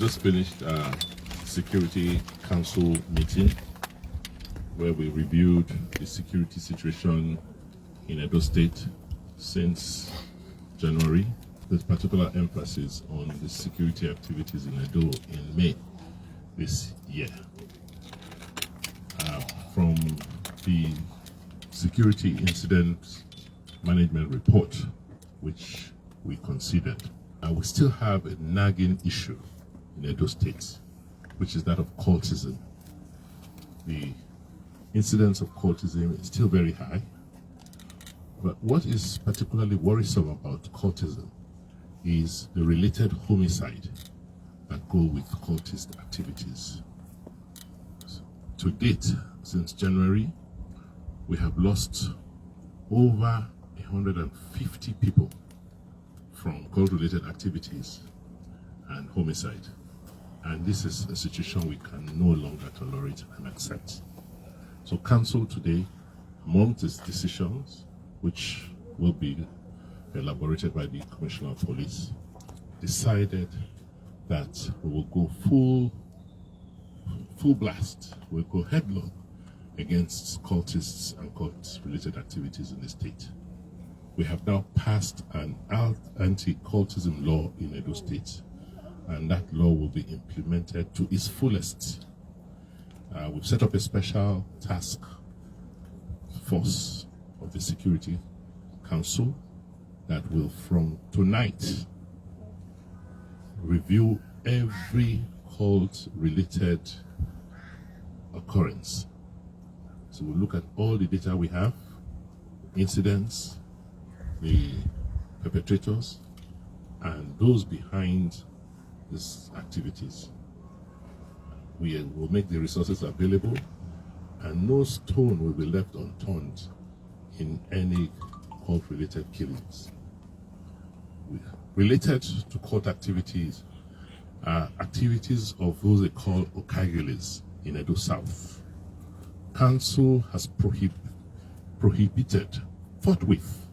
just finished a Security Council meeting where we reviewed the security situation in Edo State since January, with particular emphasis on the security activities in Edo in May this year. From the Security Incident Management Report, which we considered, we still have a nagging issue in Edo State, which is that of cultism. The incidence of cultism is still very high, but what is particularly worrisome about cultism is the related homicide that go with cultist activities. To date, since January, we have lost over 150 people from cult-related activities and homicide. And this is a situation we can no longer tolerate and accept. So Council today, among its decisions, which will be elaborated by the Commissioner of Police, decided that we will go full blast, we'll go headlong against cultists and cult-related activities in the state. We have now passed an anti-cultism law in Edo State, and that law will be implemented to its fullest. We've set up a special task force of the Security Council that will, from tonight, review every cult-related occurrence. So we'll look at all the data we have, incidents, the perpetrators, and those behind these activities. We will make the resources available, and no stone will be left unturned in any cult-related killings. Related to cult activities are activities of those they call Okaigheles in Edo South. Council has prohibited forthwith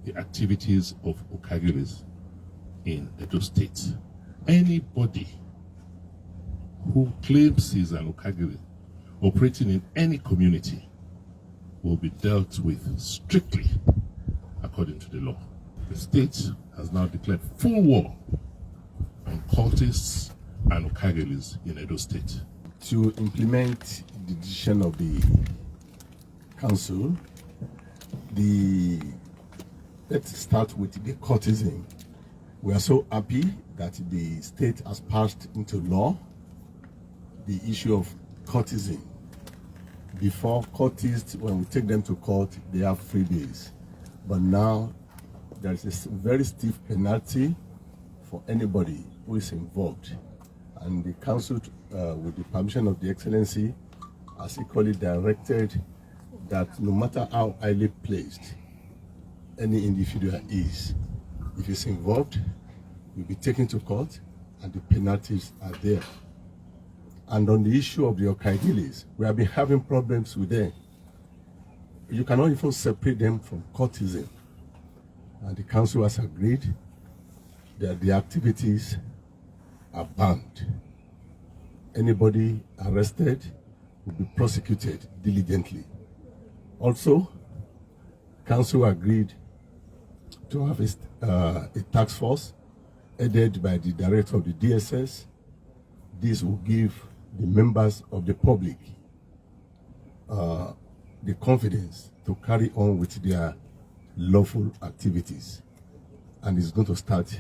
the activities of Okaigheles in Edo State. Anybody who claims he's an Okaigheles operating in any community will be dealt with strictly according to the law. The state has now declared full war on cultists and Okaigheles in Edo State. To implement the decision of the council, let's start with the cultism. We are so happy that the state has passed into law the issue of cultism. Before, cultists, when we take them to court, they have 3 days. But now, there is a very stiff penalty for anybody who is involved. And the council, with the permission of the Excellency, has equally directed that no matter how highly placed any individual is, if he's involved, he'll be taken to court and the penalties are there. And on the issue of the Okaigheles, we have been having problems with them. You cannot even separate them from cultism. And the council has agreed that the activities are banned. Anybody arrested will be prosecuted diligently. Also, council agreed to have a task force headed by the director of the DSS. This will give the members of the public the confidence to carry on with their lawful activities, and it's going to start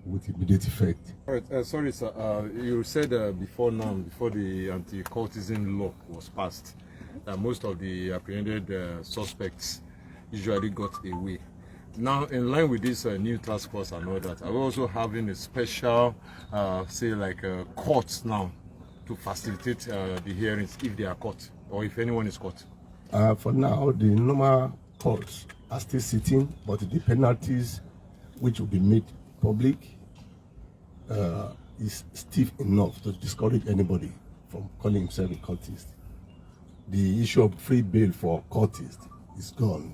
with immediate effect. All right, sorry sir, you said before the anti-cultism law was passed, that most of the apprehended suspects usually got away. Now, in line with this new task force and all that, are we also having a special, courts now to facilitate the hearings if they are caught, or if anyone is caught? For now, the normal courts are still sitting, but the penalties which will be made public is stiff enough to discourage anybody from calling himself a cultist. The issue of free bail for cultists is gone.